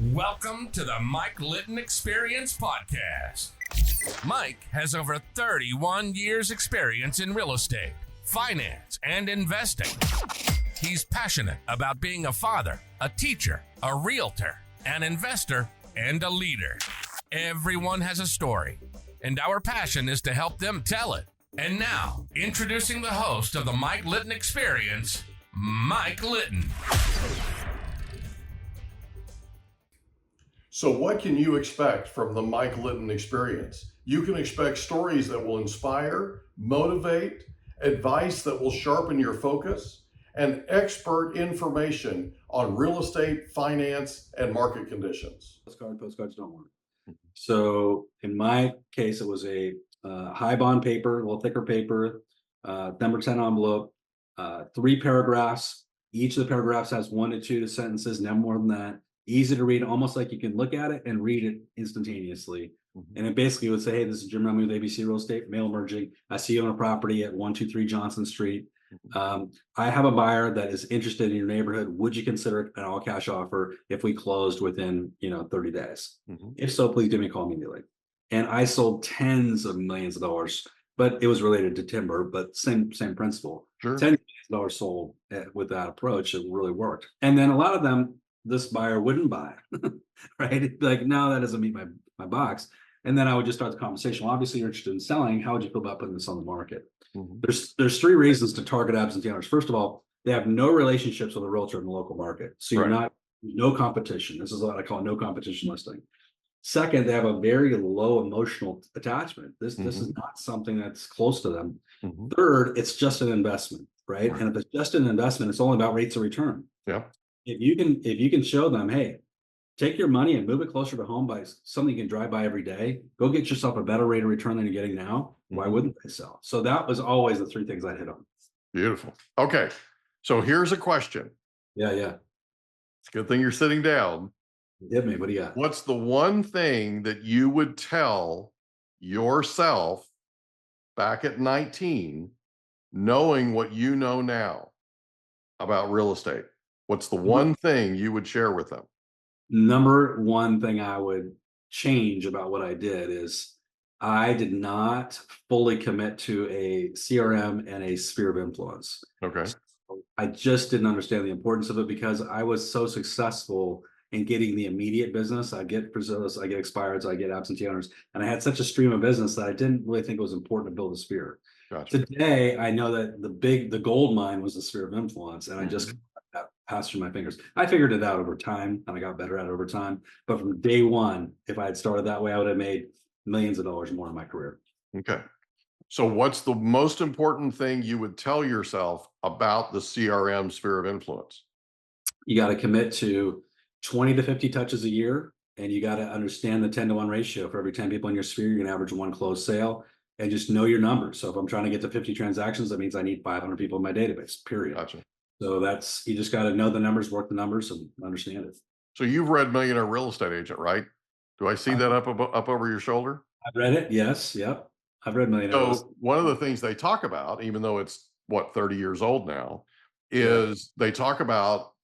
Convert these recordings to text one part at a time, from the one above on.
Welcome to the Mike Litton Experience Podcast. Mike has over 31 years experience in real estate, finance, and investing. He's passionate about being a father, a teacher, a realtor, an investor, and a leader. Everyone has a story, and our passion is to help them tell it. And now, introducing the host of the Mike Litton Experience, Mike Litton. So what can you expect from the Mike Litton Experience? You can expect stories that will inspire, motivate, advice that will sharpen your focus, and expert information on real estate, finance, and market conditions. Postcards don't work. So in my case, it was a high bond paper, a little thicker paper, number 10 envelope, 3 paragraphs. Each of the paragraphs has 1 to 2 sentences, no more than that. Easy to read, almost like you can look at it and read it instantaneously. And it basically would say, hey, this is Jim Remley with ABC Real Estate, male emerging. I see you on a property at 123 Johnson Street. I have a buyer that is interested in your neighborhood. Would you consider it an all cash offer if we closed within 30 days? If so, please give me a call immediately. And I sold tens of millions of dollars, but it was related to timber, but same principle. Sure. $10 million sold with that approach. It really worked. And then a lot of them, this buyer wouldn't buy, right? Like, no, that doesn't meet my box. And then I would just start the conversation. Well, obviously you're interested in selling. How would you feel about putting this on the market? There's 3 reasons to target absentee owners. First of all, they have no relationships with a realtor in the local market. So you're no competition. This is what I call no competition listing. Second, they have a very low emotional attachment. This is not something that's close to them. Third, it's just an investment, right? And if it's just an investment, it's only about rates of return. Yeah. If you can show them, hey, take your money and move it closer to home by something you can drive by every day, go get yourself a better rate of return than you're getting now. Why wouldn't they sell? So that was always the 3 things I hit on. Beautiful. Okay. So here's a question. Yeah. It's a good thing you're sitting down. Hit me. What do you got? What's the one thing that you would tell yourself back at 19, knowing what you know now about real estate? What's the one thing you would share with them? Number one thing I would change about what I did is I did not fully commit to a CRM and a sphere of influence. Okay. I just didn't understand the importance of it because I was so successful in getting the immediate business. I get Brazilians, I get expireds, I get absentee owners, and I had such a stream of business that I didn't really think it was important to build a sphere. Gotcha. Today, I know that the gold mine was the sphere of influence, and I just passed through my fingers. I figured it out over time, and I got better at it over time. But from day one, if I had started that way, I would have made millions of dollars more in my career. Okay. So what's the most important thing you would tell yourself about the CRM sphere of influence? You got to commit to 20 to 50 touches a year, and you got to understand the 10-to-1 ratio. For every 10 people in your sphere, you're going to average 1 closed sale, and just know your numbers. So if I'm trying to get to 50 transactions, that means I need 500 people in my database, period. Gotcha. So you just got to know the numbers, work the numbers, and understand it. So you've read Millionaire Real Estate Agent, right? Do I see that up over your shoulder? I've read it. Yes. Yep. I've read Millionaire. So one of the things they talk about, even though it's 30 years old now, is they talk about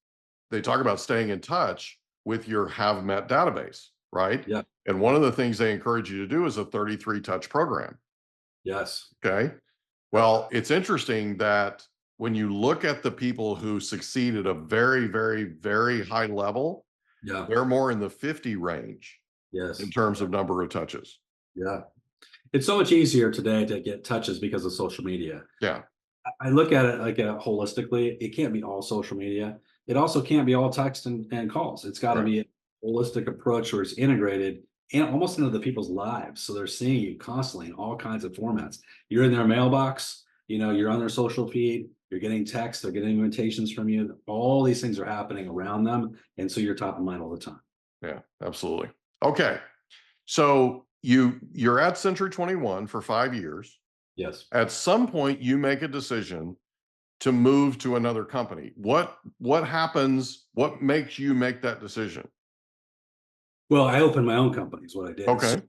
staying in touch with your have met database, right? Yeah. And one of the things they encourage you to do is a 33 touch program. Yes. Okay. Well, it's interesting that when you look at the people who succeed at a very, very, very high level, they're more in the 50 range. Yes. In terms of number of touches. Yeah. It's so much easier today to get touches because of social media. Yeah. I look at it like holistically. It can't be all social media. It also can't be all text and calls. It's got to be a holistic approach where it's integrated and almost into the people's lives. So they're seeing you constantly in all kinds of formats. You're in their mailbox, you're on their social feed, you're getting texts, they're getting invitations from you. All these things are happening around them. And so you're top of mind all the time. Yeah, absolutely. Okay. So you're at Century 21 for 5 years. Yes. At some point you make a decision to move to another company. What happens? What makes you make that decision? Well, I opened my own company is what I did. Okay.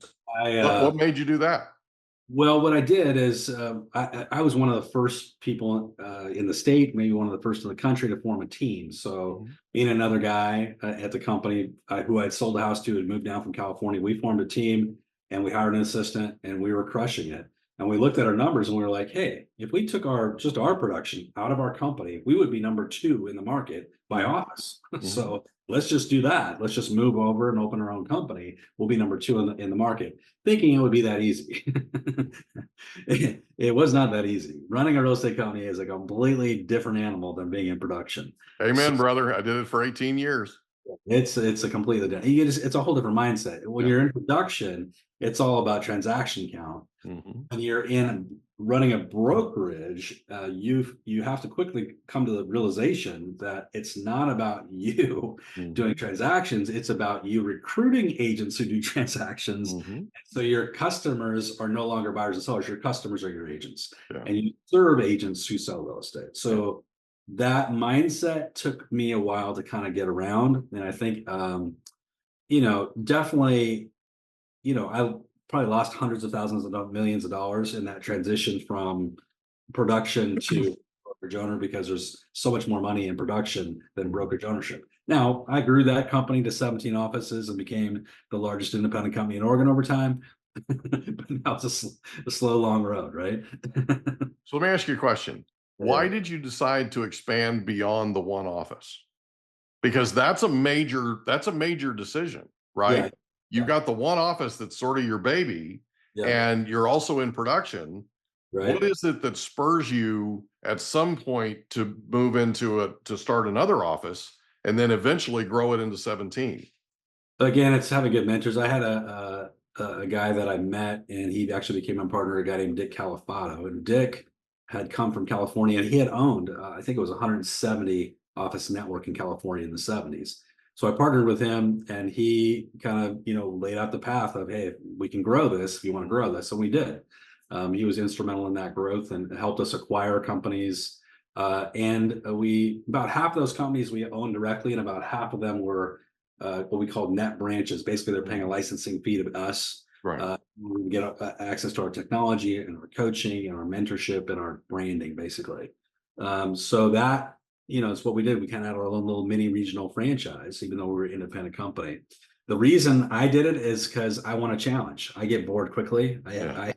So what made you do that? Well, what I did is I was one of the first people in the state, maybe one of the first in the country to form a team. So Mhm. me and another guy at the company who I'd sold the house to had moved down from California. We formed a team and we hired an assistant and we were crushing it. And we looked at our numbers and we were like, hey, if we took our production out of our company, we would be number 2 in the market by office. Mhm. So let's just do that. Let's just move over and open our own company. We'll be number 2 in the market, thinking it would be that easy. It was not that easy. Running a real estate company is a completely different animal than being in production. So Amen, brother. I did it for 18 years. it's a completely different. It's a whole different mindset. When Yeah. you're in production, it's all about transaction count. Mhm. When you're in running a brokerage, you have to quickly come to the realization that it's not about you doing Mhm. transactions, it's about you recruiting agents who do transactions. Mhm. So your customers are no longer buyers and sellers, your customers are your agents, Yeah. and you serve agents who sell real estate. Yeah. So that mindset took me a while to kind of get around, and I think definitely, I probably lost hundreds of thousands of millions of dollars in that transition from production to brokerage owner, because there's so much more money in production than brokerage ownership. Now, I grew that company to 17 offices and became the largest independent company in Oregon over time. But now it's a slow, long road, right? So let me ask you a question. Why Yeah. did you decide to expand beyond the one office? Because that's a major decision, Yeah. right? You Yeah. got the one office that's sort of your baby, Yeah. and you're also in production. What Right. is it that spurs you at some point to move to start another office and then eventually grow it into 17? Again, it's having good mentors. I had a guy that I met, and he actually became my partner, a guy named Dick Califato. And Dick had come from California, and he had owned, I think it was 170 office network in California in the 70s. So I partnered with him, and he kind of, laid out the path of, hey, we can grow this if you want to grow this. So we did. He was instrumental in that growth and helped us acquire companies. And we, about half of those companies we owned directly, and about half of them were what we call net branches. Basically, they're paying a licensing fee to us. Right. We get access to our technology and our coaching and our mentorship and our branding, basically. So that, is what we did. We kind of had our own little mini regional franchise, even though we were an independent company. The reason I did it is because I want a challenge. I get bored quickly. Yeah.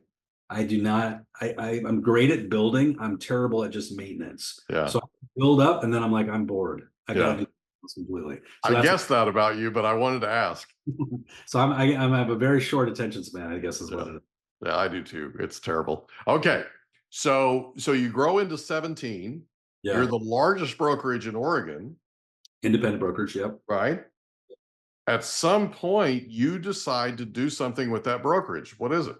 I do not. I'm great at building. I'm terrible at just maintenance. Yeah. So I build up, and then I'm like, I'm bored. I got Yeah. to do this completely. So I that's guessed that about you, but I wanted to ask. so I have a very short attention span, I guess is what Yeah. it is. Yeah, I do too. It's terrible. Okay. So you grow into 17. You're Yeah. the largest brokerage in Oregon, Independent brokerage. Yep. right? At some point, you decide to do something with that brokerage. What is it?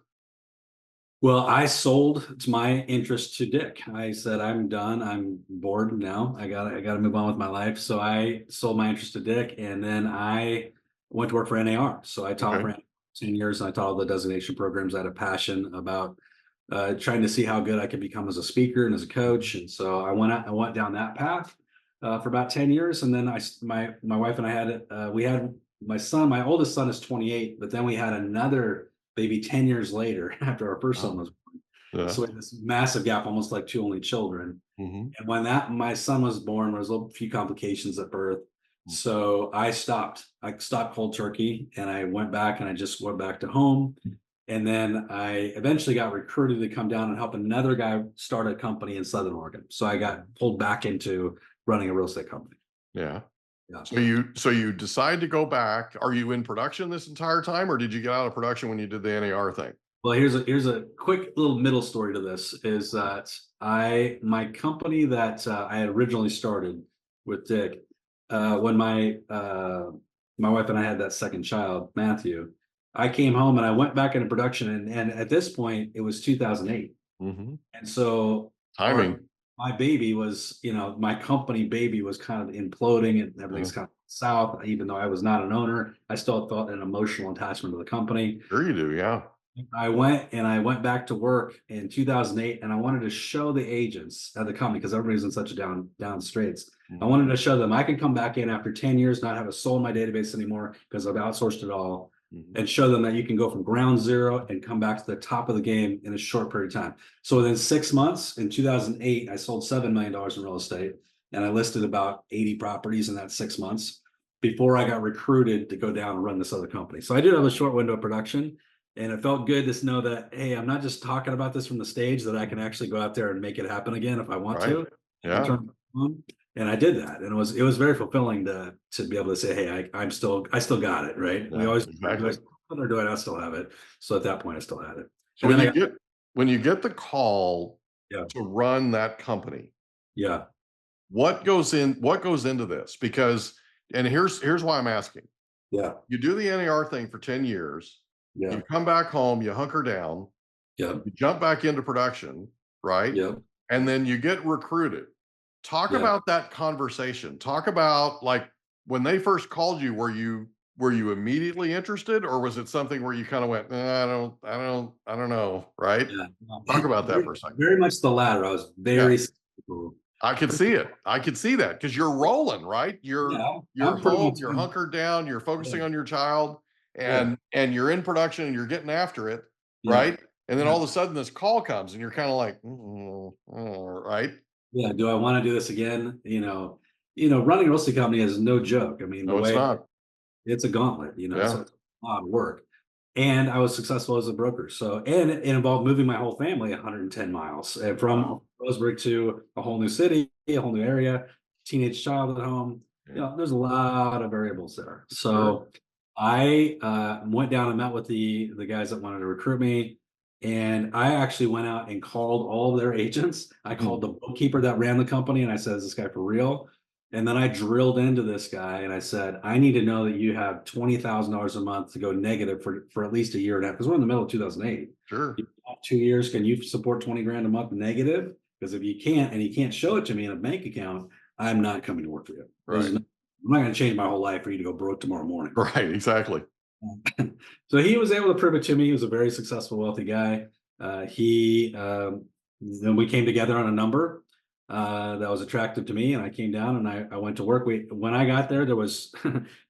Well, I sold my interest to Dick. I said, I'm done. I'm bored now. I gotta move on with my life. So I sold my interest to Dick, and then I went to work for NAR. So I taught Okay. for 10 years, and I taught all the designation programs. I had a passion about trying to see how good I could become as a speaker and as a coach. And so I went down that path for about 10 years. And then my wife and I had we had my son. My oldest son is 28, but then we had another baby 10 years later after our first son Oh, was born. yeah. So we had this massive gap, almost like 2 only children. Hmm. And when that my son was born, there was a few complications at birth. So I stopped. I stopped cold turkey, and I went back, and I just went back to home. And then I eventually got recruited to come down and help another guy start a company in Southern Oregon. So I got pulled back into running a real estate company. Yeah. Yeah. So you decide to go back. Are you in production this entire time, or did you get out of production when you did the NAR thing? Well, here's a quick little middle story to this, is that my company that I had originally started with Dick, when my wife and I had that second child, Matthew, I came home and I went back into production, and at this point it was 2008. Hmm. And so Timing. my baby was, my company baby was kind of imploding, and Yeah. everything's kind of south. Even though I was not an owner, I still felt an emotional attachment to the company. Sure you do. Yeah. I went back to work in 2008, and I wanted to show the agents at the company, because everybody's in such a down straits. I Mhm. wanted to show them I could come back in after 10 years, not have a soul in my database anymore because I've outsourced it all. and show them that you can go from ground zero and come back to the top of the game in a short period of time. So within 6 months, in 2008, I sold $7 million in real estate, and I listed about 80 properties in that 6 months before I got recruited to go down and run this other company. So I did have a short window of production, and it felt good to know that, hey, I'm not just talking about this from the stage, that I can actually go out there and make it happen again if I want to. Yeah. And I did that, and it was very fulfilling to be able to say, hey, I still got it, right? Yeah, We always exactly. or do I not still have it? So at that point, I still had it. So And when you get the call Yeah. to run that company, yeah, what goes into this? Because, and here's why I'm asking. yeah, You do the NAR thing for 10 years, yeah, you come back home, you hunker down, yeah, you jump back into production, right? yeah, And then you get recruited. Talk yeah. about that conversation. Talk about, like, when they first called you, were you immediately interested, or was it something where you kind of went, I don't know, right? Yeah. Talk about that for a second. Very much the latter. I was very skeptical. I could see it. I could see that, because you're rolling, right? You're I'm pretty home, much you're hunkered down, you're focusing Yeah. on your child, and you're in production and you're getting after it, Yeah. right? And then Yeah. all of a sudden this call comes and you're kind of like, right? Yeah. Do I want to do this again? Running a real estate company is no joke. I mean, No, it's not. it's a gauntlet, Yeah. so it's a lot of work. And I was successful as a broker. So, and it involved moving my whole family 110 miles and from Roseburg to a whole new city, a whole new area, teenage child at home. There's a lot of variables there. So I went down and met with the guys that wanted to recruit me. And I actually went out and called all of their agents. I called the bookkeeper that ran the company, and I said, is this guy for real? And then I drilled into this guy and I said, I need to know that you have $20,000 a month to go negative for at least a year and a half, because we're in the middle of 2008. Sure. 2 years, can you support 20 grand a month negative? Because if you can't, and you can't show it to me in a bank account, I'm not coming to work for you. Right. I'm not going to change my whole life for you to go broke tomorrow morning. Right. Exactly. So he was able to prove it to me. He was a very successful, wealthy guy. Then we came together on a number that was attractive to me, and I came down and I went to work. When I got there, there was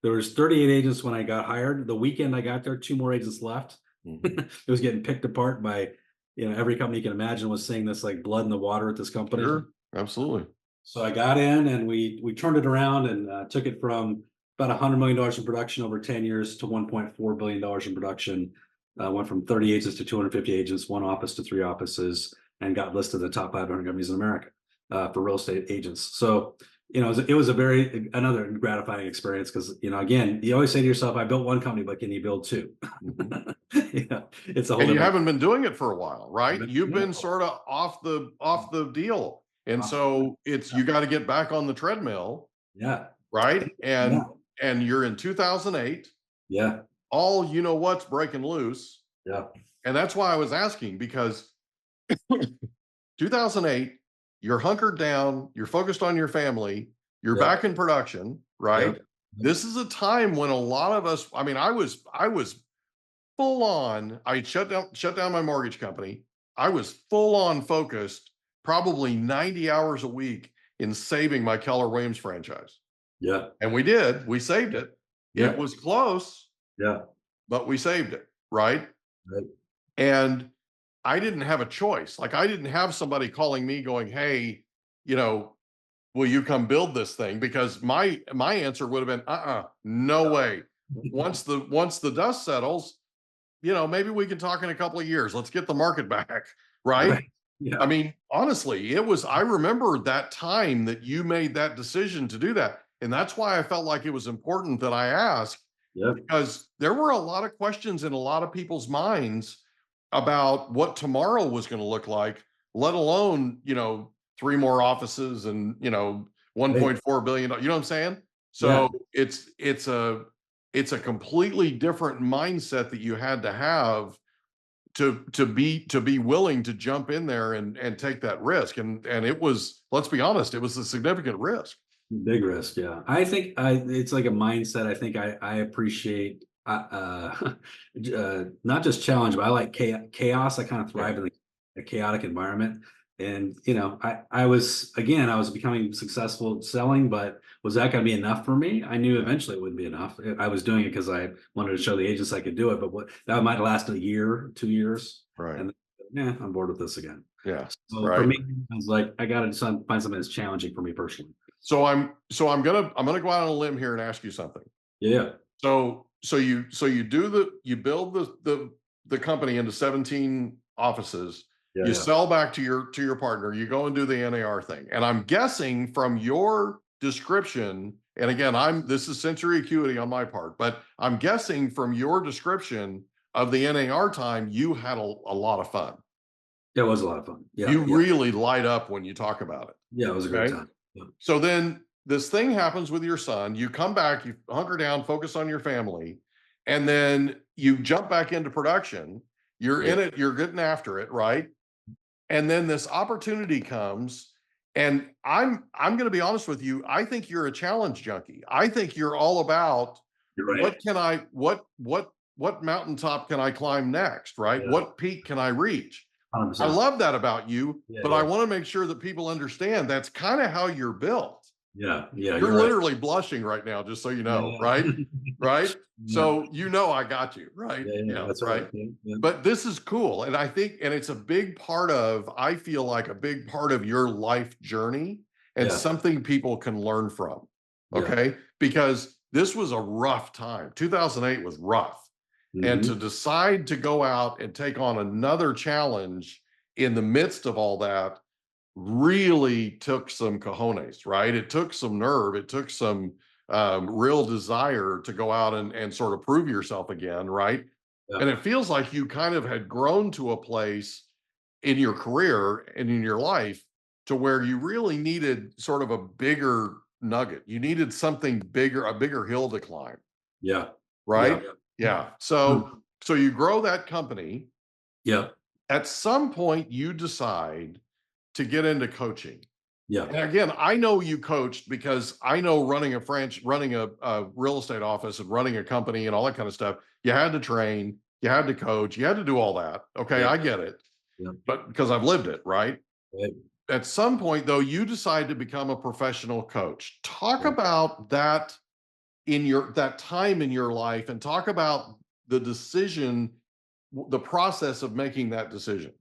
38 agents when I got hired. The weekend I got there, 2 more agents left. It was getting picked apart by every company you can imagine was seeing this like blood in the water at this company. Sure. Absolutely. So I got in and we turned it around and took it from about $100 million in production over 10 years to $1.4 billion in production. Went from 30 agents to 250 agents, 1 office to 3 offices, and got listed in the top 500 companies in America for real estate agents. So, it was another gratifying experience, because, again, you always say to yourself, I built 1 company, but can you build 2? It's a whole. And you haven't been doing it for a while, right? You've been sort of off the deal. And so you got to get back on the treadmill. Yeah. Right. And you're in 2008. Yeah. All what's breaking loose. Yeah. And that's why I was asking, because 2008, you're hunkered down, you're focused on your family, you're back in production, right? Yeah. This is a time when a lot of us, I mean, I was full on, I shut down my mortgage company. I was full on focused, probably 90 hours a week in saving my Keller Williams franchise. Yeah. And we saved it. Yeah. It was close. Yeah. But we saved it. Right. Right. And I didn't have a choice. Like, I didn't have somebody calling me going, hey, will you come build this thing? Because my answer would have been, no way. Once the dust settles, maybe we can talk in a couple of years. Let's get the market back. Right. Yeah. I mean, honestly, I remember that time that you made that decision to do that. And that's why I felt like it was important that I asked, because there were a lot of questions in a lot of people's minds about what tomorrow was going to look like, let alone, 3 more offices and, $1.4 billion. You know what I'm saying? So it's a completely different mindset that you had to have to be willing to jump in there and take that risk. And it was, let's be honest, it was a significant risk. Big risk. Yeah. I think it's like a mindset. I think I appreciate not just challenge, but I like chaos. I kind of thrive in a chaotic environment. And, I was becoming successful selling, but was that going to be enough for me? I knew eventually it wouldn't be enough. I was doing it because I wanted to show the agents I could do it, but that might last a year, 2 years. Right. And yeah, I'm bored with this again. Yeah. So for me, I was like, I got to find something that's challenging for me personally. So I'm gonna go out on a limb here and ask you something. Yeah. So you build the company into 17 offices. Yeah. You sell back to your partner. You go and do the NAR thing. And I'm guessing from your description, and again, this is sensory acuity on my part, but I'm guessing from your description of the NAR time, you had a lot of fun. It was a lot of fun. Yeah. You really light up when you talk about it. Yeah, it was a great time. Yeah. So then this thing happens with your son. You come back, you hunker down, focus on your family, and then you jump back into production. You're in it, you're getting after it, right? And then this opportunity comes, and I'm going to be honest with you. I think you're a challenge junkie. I think you're all about what mountaintop can I climb next, right? Yeah. What peak can I reach? 100%. I love that about you, but I want to make sure that people understand that's kind of how you're built. Yeah. You're literally blushing right now, just so you know, right? Right. So I got you, right? Yeah, that's right. Yeah. But this is cool. And I think, and it's a big part of, I feel like a big part of your life journey and something people can learn from. Okay. Because this was a rough time. 2008 was rough. And to decide to go out and take on another challenge in the midst of all that really took some cojones, right? It took some nerve. It took some real desire to go out and sort of prove yourself again, right? Yeah. And it feels like you kind of had grown to a place in your career and in your life to where you really needed sort of a bigger nugget. You needed something bigger, a bigger hill to climb. Yeah. Right? Yeah. So you grow that company. Yeah. At some point you decide to get into coaching. Yeah. And again, I know you coached because I know running a real estate office and running a company and all that kind of stuff, you had to train, you had to coach, you had to do all that. Okay. I get it. Yeah. But because I've lived it, right? At some point though, you decide to become a professional coach. Talk about that that time in your life, and talk about the decision, the process of making that decision.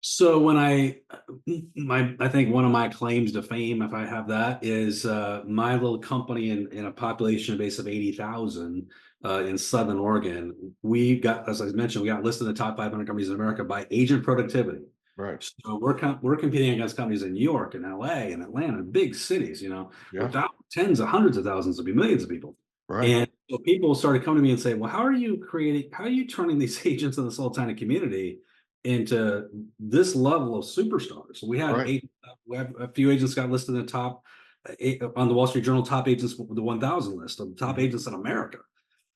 So when I think one of my claims to fame, if I have that, is my little company in a population base of 80,000 in Southern Oregon. We got, as I mentioned, we got listed in the top 500 companies in America by agent productivity. Right. So we're competing against companies in New York and LA and Atlanta, big cities, without tens of hundreds of thousands, it'd be millions of people. Right. And so people started coming to me and saying, well, how are you turning these agents in this little tiny community into this level of superstars? So we had we have a few agents got listed in the top on the Wall Street Journal top agents, the 1,000 list of the top agents in America.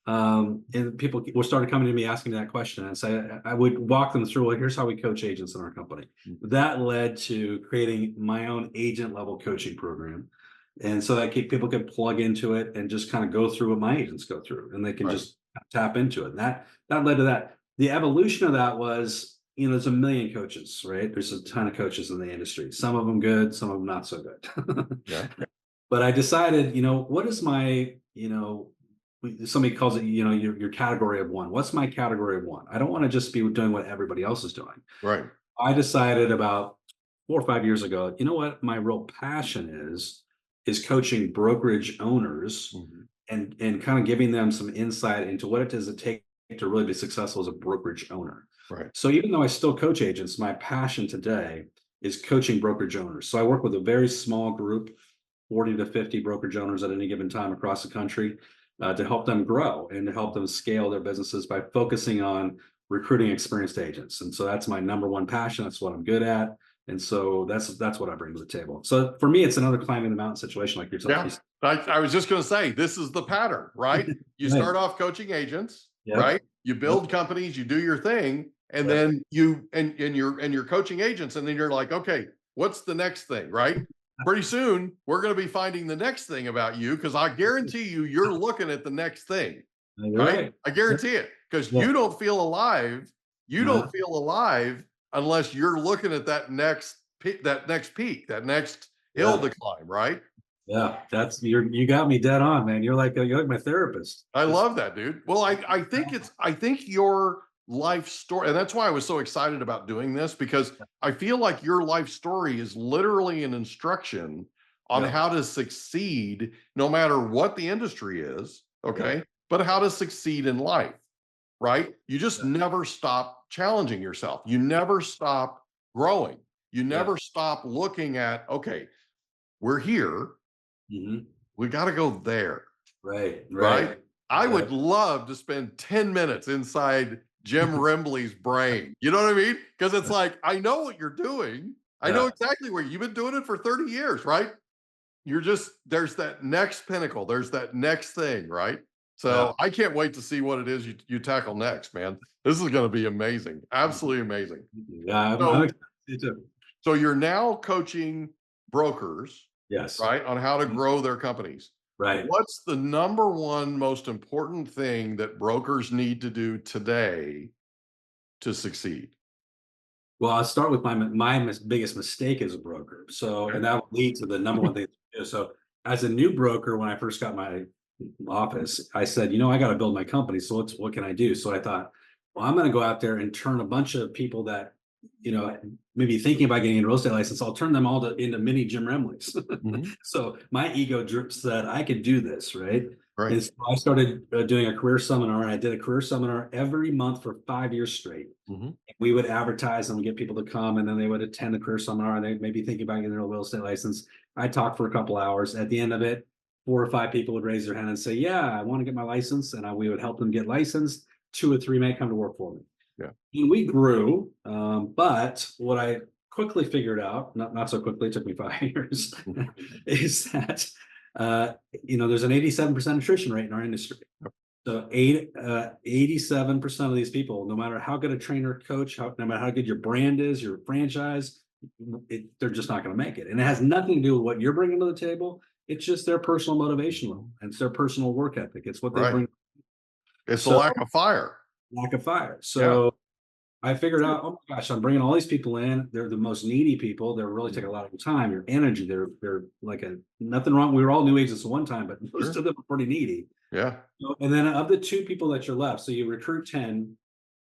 And people started coming to me asking me that question, and I would walk them through, well, here's how we coach agents in our company. That led to creating my own agent level coaching program. And so that people could plug into it and just kind of go through what my agents go through, and they can just tap into it. And that led to that. The evolution of that was, there's a million coaches, right? There's a ton of coaches in the industry. Some of them good, some of them not so good. But I decided, what is my, somebody calls it, your category of one. What's my category of one? I don't want to just be doing what everybody else is doing. Right. I decided about 4 or 5 years ago, what my real passion is coaching brokerage owners and kind of giving them some insight into what it does take to really be successful as a brokerage owner. Right. So even though I still coach agents, my passion today is coaching brokerage owners. So I work with a very small group, 40 to 50 brokerage owners at any given time across the country, to help them grow and to help them scale their businesses by focusing on recruiting experienced agents. And so that's my number one passion. That's what I'm good at. And so that's what I bring to the table. So for me, it's another climbing the mountain situation like you're talking. Yeah, I was just going to say, this is the pattern, right? You start off coaching agents, right? You build companies, you do your thing, and then you're coaching agents, and then you're like, okay, what's the next thing, right? Pretty soon we're going to be finding the next thing about you, because I guarantee you're looking at the next thing, right? I guarantee it, because you don't feel alive. You don't feel alive unless you're looking at that next peak, that next hill to climb, right? Yeah, you got me dead on, man. You're like my therapist. I love that, dude. Well, I think your life story, and that's why I was so excited about doing this, because I feel like your life story is literally an instruction on Yeah. how to succeed no matter what the industry is, okay? Yeah. But how to succeed in life, right? You just never stop challenging yourself. You never stop growing. You never stop looking at, okay, we're here. Mhm. We got to go there. Right. Right? I Yeah. would love to spend 10 minutes inside Jim Remley's brain. You know what I mean? Because it's like, I know what you're doing. I know Yeah. exactly where you've been doing it for 30 years, right? You're just, there's that next pinnacle, there's that next thing, right? So I can't wait to see what it is you tackle next, man. This is going to be amazing. Absolutely amazing. Yeah. I'm So, excited too. so you're now coaching brokers, Yes. right, on how to grow their companies. Right. What's the number one most important thing that brokers need to do today to succeed? Well, I'll start with my biggest mistake as a broker. So, and that will lead to the number one thing to do. So, as a new broker, when I first got my office, I said, I got to build my company. So, what can I do? So, I thought, well, I'm going to go out there and turn a bunch of people that, maybe thinking about getting a real estate license, I'll turn them all into mini Jim Remleys. So, my ego said I could do this, right? Right. And so I started doing a career seminar. I did a career seminar every month for 5 years straight. We would advertise and get people to come, and then they would attend the career seminar, and they may be thinking about getting their real estate license. I talked for a couple hours. At the end of it, 4 or 5 people would raise their hand and say, yeah, I want to get my license. And we would help them get licensed. 2 or 3 may come to work for me. Yeah. And we grew. But what I quickly figured out, not so quickly, it took me 5 years, is that, there's an 87% attrition rate in our industry. So 87% of these people, no matter how good a trainer, coach, no matter how good your brand is, your franchise, they're just not going to make it. And it has nothing to do with what you're bringing to the table. It's just their personal motivation level, and it's their personal work ethic. It's what they bring. It's the lack of fire. Lack of fire. So I figured out, oh my gosh, I'm bringing all these people in. They're the most needy people. They're really taking a lot of your time, your energy. They're like nothing wrong. We were all new agents at one time, but most of them are pretty needy. Yeah. And then of the 2 people that you're left, so you recruit 10,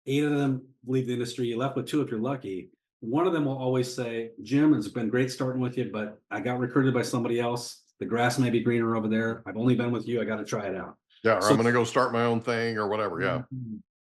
8 of them leave the industry. You're left with 2 if you're lucky. One of them will always say, Jim, it's been great starting with you, but I got recruited by somebody else. The grass may be greener over there. I've only been with you. I got to try it out. Yeah. Or I'm going to go start my own thing or whatever. Yeah.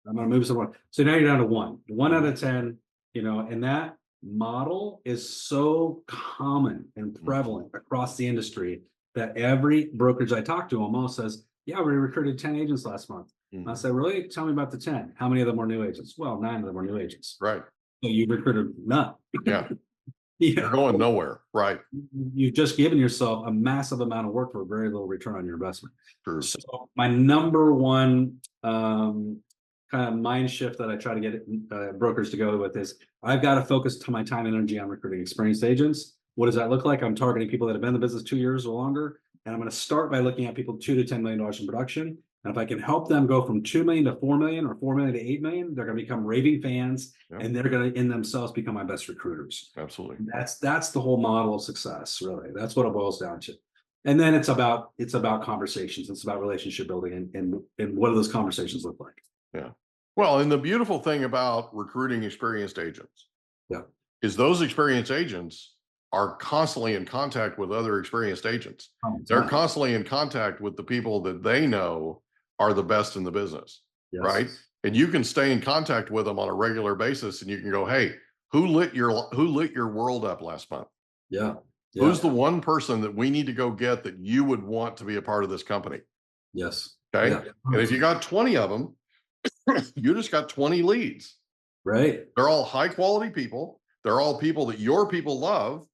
I'm going to move someone. So now you're down to 1 out of 10, and that model is so common and prevalent across the industry that every brokerage I talk to almost says, yeah, we recruited 10 agents last month. I say, really? Tell me about the 10. How many of them were new agents? Well, 9 of them were new agents. Right. So you recruited none. Yeah. You're going nowhere. Right. You've just given yourself a massive amount of work for very little return on your investment. True. So my number one kind of mind shift that I try to get brokers to go with is I've got to focus my time and energy on recruiting experienced agents. What does that look like? I'm targeting people that have been in the business 2 years or longer. And I'm going to start by looking at people $2 to $10 million in production. And if I can help them go from 2 million to 4 million or 4 million to 8 million, they're going to become raving fans, and they're going to in themselves become my best recruiters. Absolutely. And that's the whole model of success, really. That's what it boils down to. And then it's about conversations. It's about relationship building, and what do those conversations look like? Yeah. Well, and the beautiful thing about recruiting experienced agents is those experienced agents are constantly in contact with other experienced agents. They're constantly in contact with the people that they know are the best in the business, right? And you can stay in contact with them on a regular basis, and you can go, hey, who lit your world up last month? Who's the one person that we need to go get that you would want to be a part of this company? Okay. And if you got 20 of them, you just got 20 leads. Right. They're all high quality people. They're all people that your people love.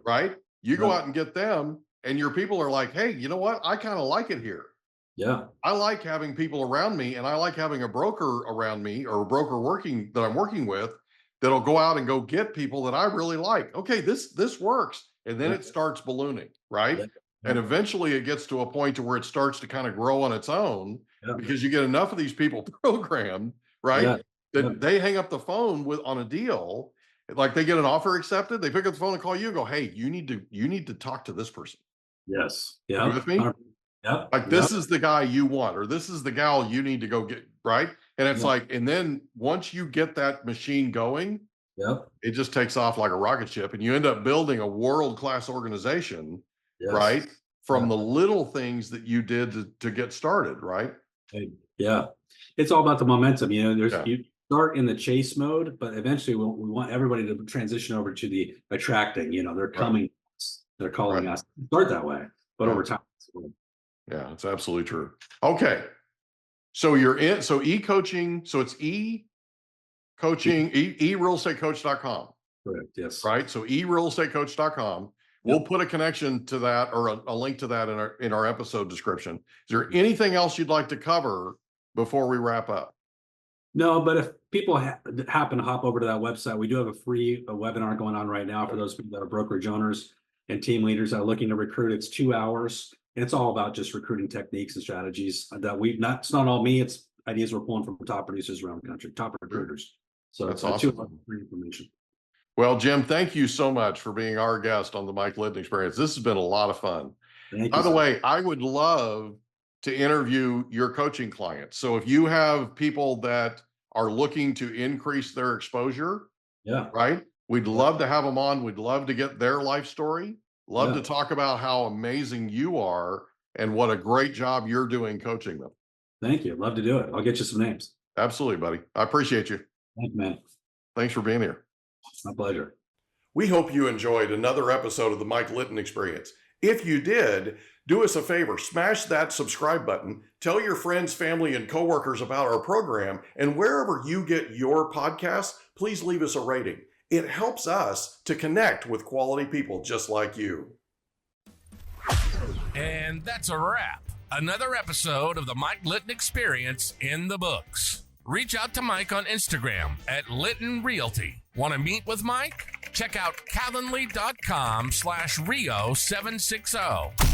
Right. You go out and get them, and your people are like, hey, you know what? I kind of like it here. I like having people around me, and I like having a broker around me, or a broker that I'm working with, that'll go out and go get people that I really like. Okay, this works. And then it starts ballooning, right? And eventually it gets to a point to where it starts to kind of grow on its own, because you get enough of these people programmed, right? that they hang up the phone on a deal, like they get an offer accepted, they pick up the phone and call you and go, hey, you need to talk to this person. Yes. You with me? Yep. Like this is the guy you want, or this is the gal you need to go get, right? And it's like, and then once you get that machine going, it just takes off like a rocket ship, and you end up building a world-class organization, right? From the little things that you did to get started, right? Yeah. It's all about the momentum. You know, you start in the chase mode, but eventually we want everybody to transition over to the attracting. You know, they're coming, they're calling us. Start that way, but over time. Yeah, it's absolutely true. Okay. So you're in, so e-coaching, so it's e-coaching, erealestatecoach.com. Correct. Yes. Right. So erealestatecoach.com. We'll put a connection to that, or a link to that in our episode description. Is there anything else you'd like to cover before we wrap up? No, but if people happen to hop over to that website, we do have a free webinar going on right now for those people that are brokerage owners and team leaders that are looking to recruit. It's 2 hours. And it's all about just recruiting techniques and strategies that it's not all me, it's ideas we're pulling from top producers around the country, top recruiters. So that's awesome. Free information. Well, Jim, thank you so much for being our guest on the Mike Litton Experience. This has been a lot of fun. By the way, I would love to interview your coaching clients. So if you have people that are looking to increase their exposure, right? We'd love to have them on. We'd love to get their life story. Love to talk about how amazing you are and what a great job you're doing coaching them. Thank you. Love to do it. I'll get you some names. Absolutely, buddy. I appreciate you. Thank you, man. Thanks for being here. My pleasure. We hope you enjoyed another episode of the Mike Litton Experience. If you did, do us a favor, smash that subscribe button, tell your friends, family, and coworkers about our program, and wherever you get your podcasts, please leave us a rating. It helps us to connect with quality people just like you. And that's a wrap. Another episode of the Mike Litton Experience in the books. Reach out to Mike on Instagram at Litton Realty. Want to meet with Mike? Check out calendly.com/Rio760.